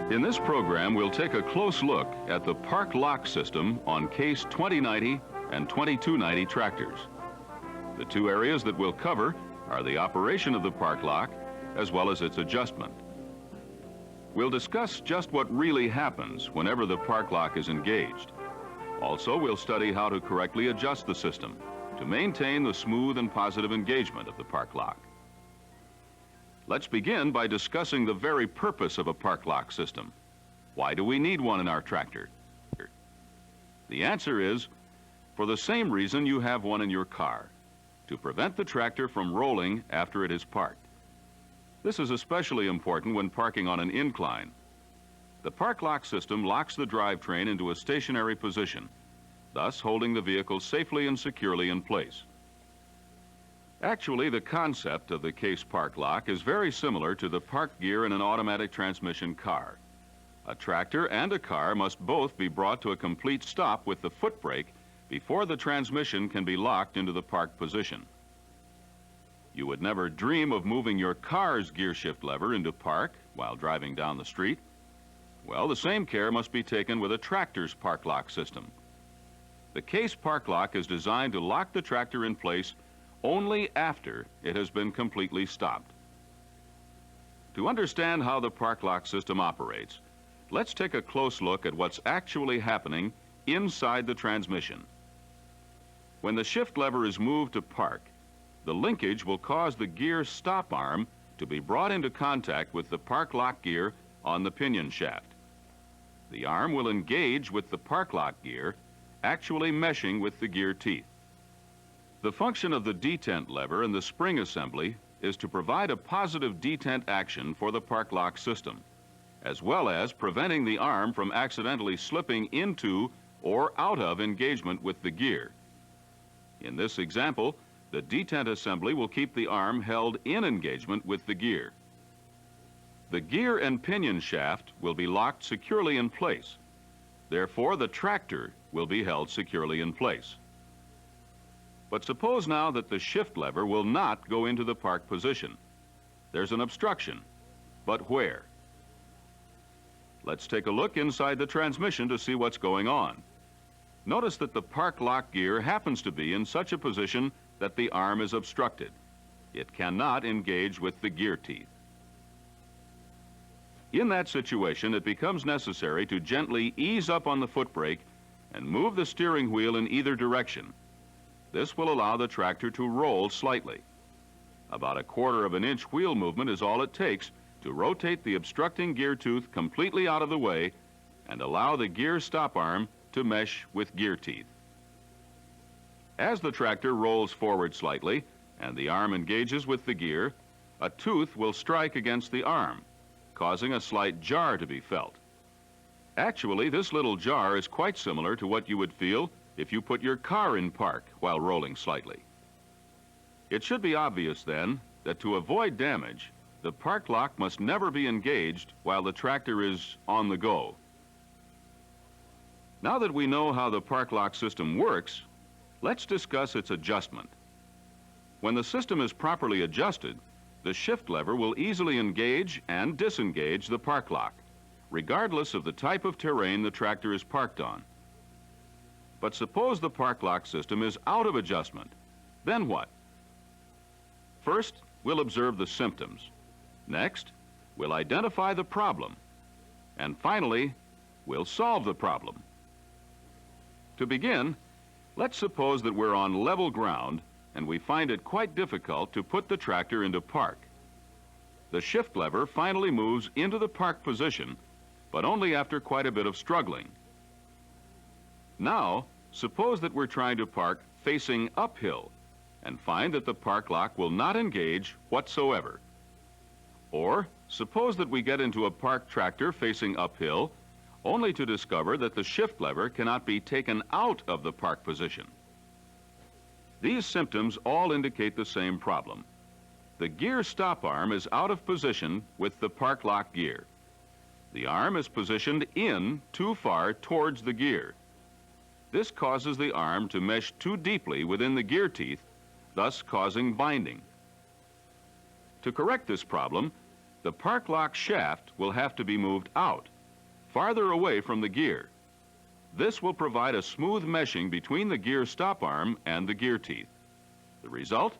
In this program, we'll take a close look at the park lock system on case 2090 and 2290 tractors. The two areas that we'll cover are the operation of the park lock as well as its adjustment. We'll discuss just what really happens whenever the park lock is engaged. Also, we'll study how to correctly adjust the system to maintain the smooth and positive engagement of the park lock. Let's begin by discussing the very purpose of a park lock system. Why do we need one in our tractor? The answer is, for the same reason you have one in your car, to prevent the tractor from rolling after it is parked. This is especially important when parking on an incline. The park lock system locks the drivetrain into a stationary position, thus holding the vehicle safely and securely in place. Actually, the concept of the case park lock is very similar to the park gear in an automatic transmission car. A tractor and a car must both be brought to a complete stop with the foot brake before the transmission can be locked into the park position. You would never dream of moving your car's gear shift lever into park while driving down the street. Well, the same care must be taken with a tractor's park lock system. The case park lock is designed to lock the tractor in place only after it has been completely stopped. To understand how the park lock system operates, let's take a close look at what's actually happening inside the transmission. When the shift lever is moved to park, the linkage will cause the gear stop arm to be brought into contact with the park lock gear on the pinion shaft. The arm will engage with the park lock gear, actually meshing with the gear teeth. The function of the detent lever and the spring assembly is to provide a positive detent action for the park lock system, as well as preventing the arm from accidentally slipping into or out of engagement with the gear. In this example, the detent assembly will keep the arm held in engagement with the gear. The gear and pinion shaft will be locked securely in place. Therefore, the tractor will be held securely in place. But suppose now that the shift lever will not go into the park position. There's an obstruction, but where? Let's take a look inside the transmission to see what's going on. Notice that the park lock gear happens to be in such a position that the arm is obstructed. It cannot engage with the gear teeth. In that situation, it becomes necessary to gently ease up on the foot brake and move the steering wheel in either direction. This will allow the tractor to roll slightly. About 1/4 of an inch wheel movement is all it takes to rotate the obstructing gear tooth completely out of the way and allow the gear stop arm to mesh with gear teeth. As the tractor rolls forward slightly and the arm engages with the gear, a tooth will strike against the arm, causing a slight jar to be felt. Actually, this little jar is quite similar to what you would feel if you put your car in park while rolling slightly. It should be obvious then that to avoid damage, the park lock must never be engaged while the tractor is on the go. Now that we know how the park lock system works, let's discuss its adjustment. When the system is properly adjusted, the shift lever will easily engage and disengage the park lock, regardless of the type of terrain the tractor is parked on. But suppose the park lock system is out of adjustment, then what? First, we'll observe the symptoms. Next, we'll identify the problem. And finally, we'll solve the problem. To begin, let's suppose that we're on level ground and we find it quite difficult to put the tractor into park. The shift lever finally moves into the park position, but only after quite a bit of struggling. Now, suppose that we're trying to park facing uphill and find that the park lock will not engage whatsoever. Or, suppose that we get into a parked tractor facing uphill only to discover that the shift lever cannot be taken out of the park position. These symptoms all indicate the same problem. The gear stop arm is out of position with the park lock gear. The arm is positioned in too far towards the gear. This causes the arm to mesh too deeply within the gear teeth, thus causing binding. To correct this problem, the park lock shaft will have to be moved out farther away from the gear. This will provide a smooth meshing between the gear stop arm and the gear teeth. The result?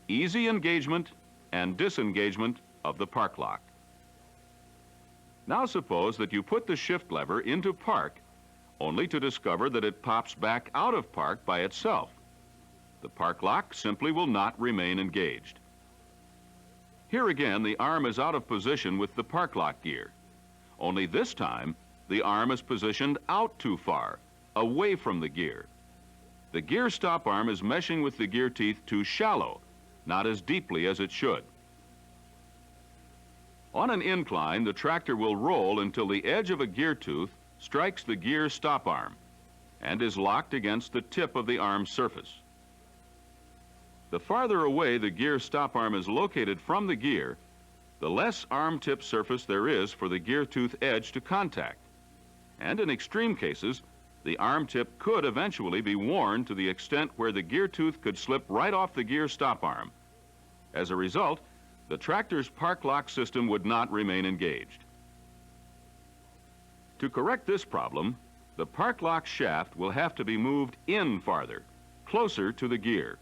Easy engagement and disengagement of the park lock. Now suppose that you put the shift lever into park only to discover that it pops back out of park by itself. The park lock simply will not remain engaged. Here again, the arm is out of position with the park lock gear. Only this time, the arm is positioned out too far, away from the gear. The gear stop arm is meshing with the gear teeth too shallow, not as deeply as it should. On an incline, the tractor will roll until the edge of a gear tooth strikes the gear stop arm and is locked against the tip of the arm surface. The farther away the gear stop arm is located from the gear, the less arm tip surface there is for the gear tooth edge to contact. And in extreme cases, the arm tip could eventually be worn to the extent where the gear tooth could slip right off the gear stop arm. As a result, the tractor's park lock system would not remain engaged. To correct this problem, the park lock shaft will have to be moved in farther, closer to the gear.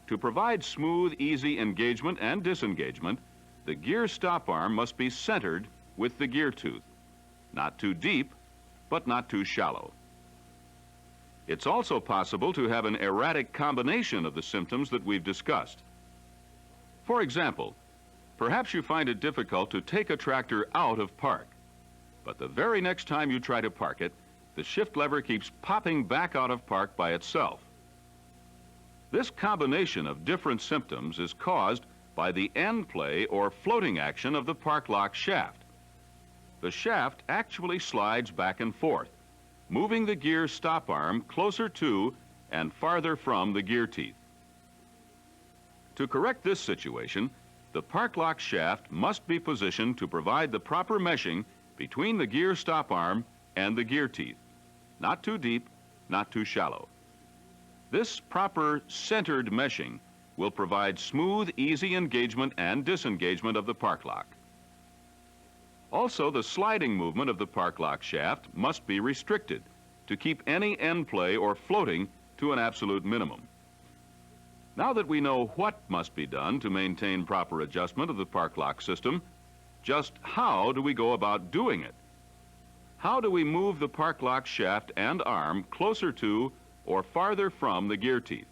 To provide smooth, easy engagement and disengagement, the gear stop arm must be centered with the gear tooth. Not too deep, but not too shallow. It's also possible to have an erratic combination of the symptoms that we've discussed. For example, perhaps you find it difficult to take a tractor out of park, but the very next time you try to park it, the shift lever keeps popping back out of park by itself. This combination of different symptoms is caused by the end play or floating action of the park lock shaft. The shaft actually slides back and forth, moving the gear stop arm closer to and farther from the gear teeth. To correct this situation, the park lock shaft must be positioned to provide the proper meshing between the gear stop arm and the gear teeth. Not too deep, not too shallow. This proper centered meshing will provide smooth, easy engagement and disengagement of the park lock. Also, the sliding movement of the park lock shaft must be restricted to keep any end play or floating to an absolute minimum. Now that we know what must be done to maintain proper adjustment of the park lock system, just how do we go about doing it? How do we move the park lock shaft and arm closer to or farther from the gear teeth?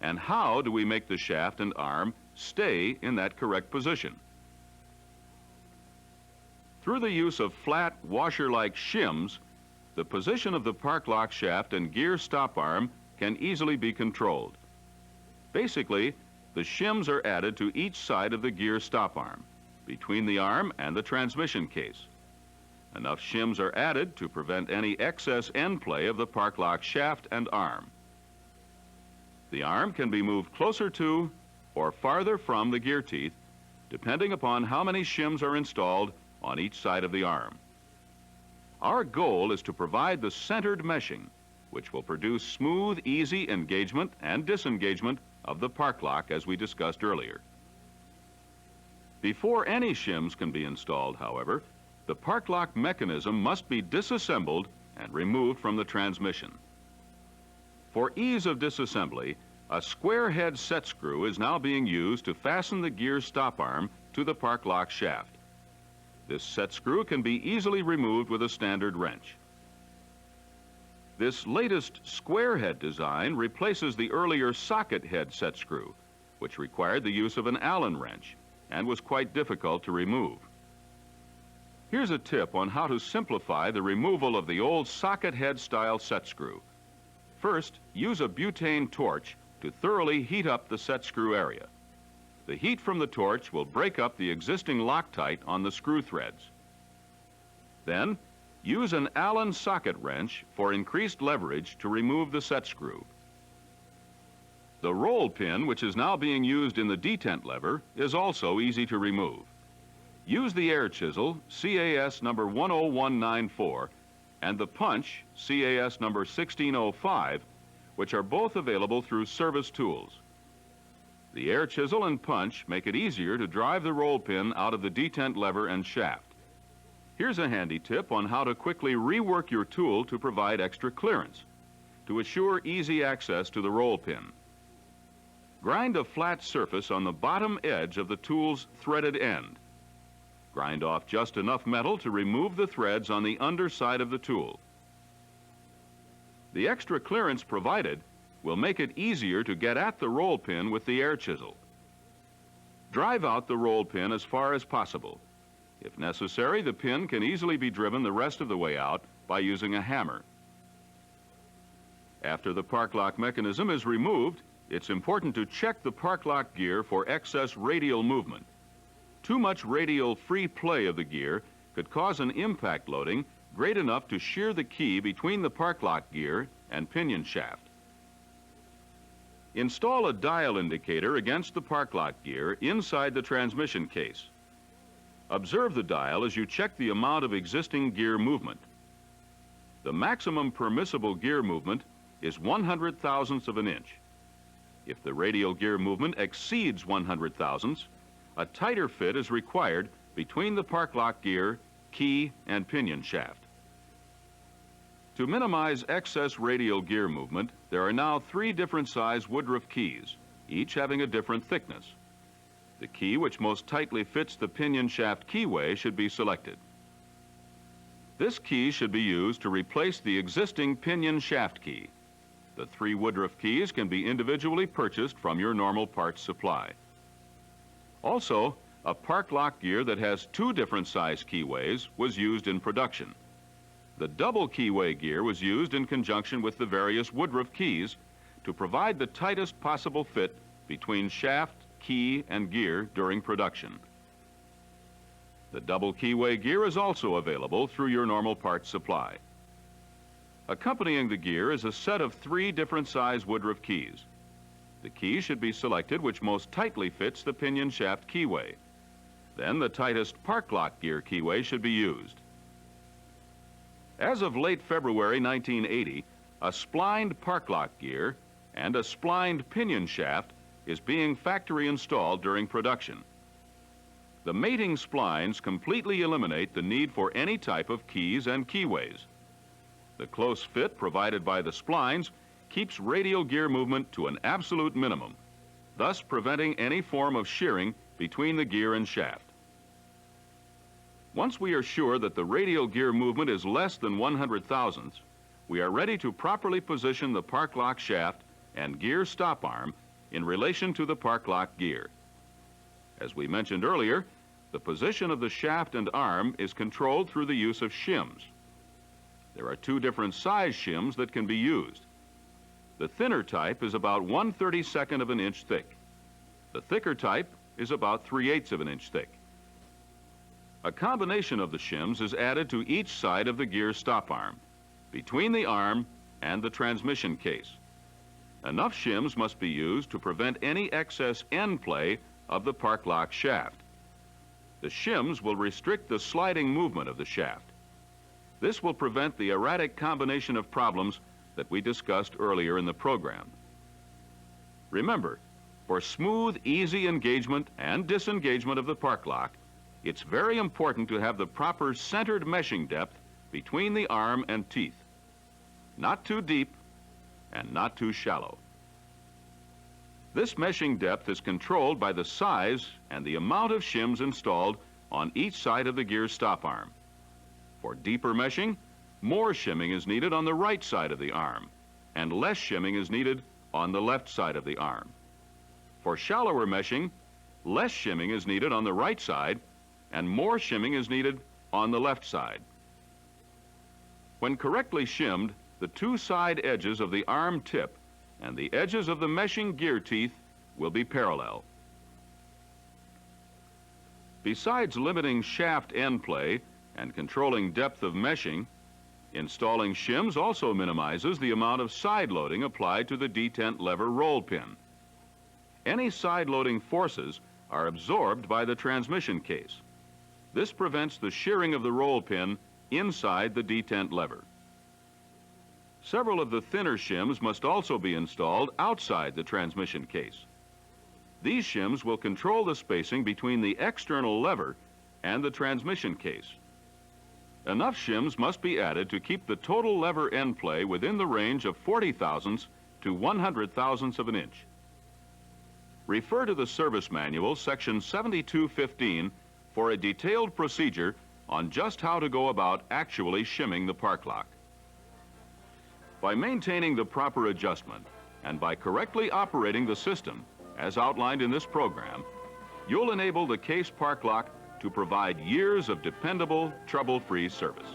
And how do we make the shaft and arm stay in that correct position? Through the use of flat washer-like shims, the position of the park lock shaft and gear stop arm can easily be controlled. Basically, the shims are added to each side of the gear stop arm, between the arm and the transmission case. Enough shims are added to prevent any excess end play of the park lock shaft and arm. The arm can be moved closer to or farther from the gear teeth, depending upon how many shims are installed on each side of the arm. Our goal is to provide the centered meshing, which will produce smooth, easy engagement and disengagement of the park lock, as we discussed earlier. Before any shims can be installed, however, the park lock mechanism must be disassembled and removed from the transmission. For ease of disassembly, a square head set screw is now being used to fasten the gear stop arm to the park lock shaft. This set screw can be easily removed with a standard wrench. This latest square head design replaces the earlier socket head set screw, which required the use of an Allen wrench and was quite difficult to remove. Here's a tip on how to simplify the removal of the old socket head style set screw. First, use a butane torch to thoroughly heat up the set screw area. The heat from the torch will break up the existing Loctite on the screw threads. Then, use an Allen socket wrench for increased leverage to remove the set screw. The roll pin, which is now being used in the detent lever, is also easy to remove. Use the air chisel, CAS number 10194, and the punch, CAS number 1605, which are both available through Service Tools. The air chisel and punch make it easier to drive the roll pin out of the detent lever and shaft. Here's a handy tip on how to quickly rework your tool to provide extra clearance, to assure easy access to the roll pin. Grind a flat surface on the bottom edge of the tool's threaded end. Grind off just enough metal to remove the threads on the underside of the tool. The extra clearance provided will make it easier to get at the roll pin with the air chisel. Drive out the roll pin as far as possible. If necessary, the pin can easily be driven the rest of the way out by using a hammer. After the park lock mechanism is removed, it's important to check the park lock gear for excess radial movement. Too much radial free play of the gear could cause an impact loading great enough to shear the key between the park lock gear and pinion shaft. Install a dial indicator against the park lock gear inside the transmission case. Observe the dial as you check the amount of existing gear movement. The maximum permissible gear movement is 100 thousandths of an inch. If the radial gear movement exceeds 100 thousandths, a tighter fit is required between the park lock gear, key, and pinion shaft. To minimize excess radial gear movement, there are now 3 different size Woodruff keys, each having a different thickness. The key which most tightly fits the pinion shaft keyway should be selected. This key should be used to replace the existing pinion shaft key. The 3 Woodruff keys can be individually purchased from your normal parts supply. Also, a park lock gear that has 2 different size keyways was used in production. The double keyway gear was used in conjunction with the various Woodruff keys to provide the tightest possible fit between shaft, key, and gear during production. The double keyway gear is also available through your normal parts supply. Accompanying the gear is a set of 3 different size Woodruff keys. The key should be selected which most tightly fits the pinion shaft keyway. Then the tightest park lock gear keyway should be used. As of late February 1980, a splined park lock gear and a splined pinion shaft is being factory installed during production. The mating splines completely eliminate the need for any type of keys and keyways. The close fit provided by the splines keeps radial gear movement to an absolute minimum, thus preventing any form of shearing between the gear and shaft. Once we are sure that the radial gear movement is less than 100 thousandths, we are ready to properly position the park lock shaft and gear stop arm in relation to the park lock gear. As we mentioned earlier, the position of the shaft and arm is controlled through the use of shims. There are 2 different size shims that can be used. The thinner type is about 1/32 of an inch thick. The thicker type is about 3/8 of an inch thick. A combination of the shims is added to each side of the gear stop arm, between the arm and the transmission case. Enough shims must be used to prevent any excess end play of the park lock shaft. The shims will restrict the sliding movement of the shaft. This will prevent the erratic combination of problems that we discussed earlier in the program. Remember, for smooth, easy engagement and disengagement of the park lock, it's very important to have the proper centered meshing depth between the arm and teeth. Not too deep and not too shallow. This meshing depth is controlled by the size and the amount of shims installed on each side of the gear stop arm. For deeper meshing, more shimming is needed on the right side of the arm, and less shimming is needed on the left side of the arm. For shallower meshing, less shimming is needed on the right side, and more shimming is needed on the left side. When correctly shimmed, the 2 side edges of the arm tip and the edges of the meshing gear teeth will be parallel. Besides limiting shaft end play and controlling depth of meshing, installing shims also minimizes the amount of side loading applied to the detent lever roll pin. Any side loading forces are absorbed by the transmission case. This prevents the shearing of the roll pin inside the detent lever. Several of the thinner shims must also be installed outside the transmission case. These shims will control the spacing between the external lever and the transmission case. Enough shims must be added to keep the total lever end play within the range of 40 thousandths to 100 thousandths of an inch. Refer to the service manual, section 7215, for a detailed procedure on just how to go about actually shimming the park lock. By maintaining the proper adjustment and by correctly operating the system, as outlined in this program, you'll enable the Case park lock to provide years of dependable, trouble-free service.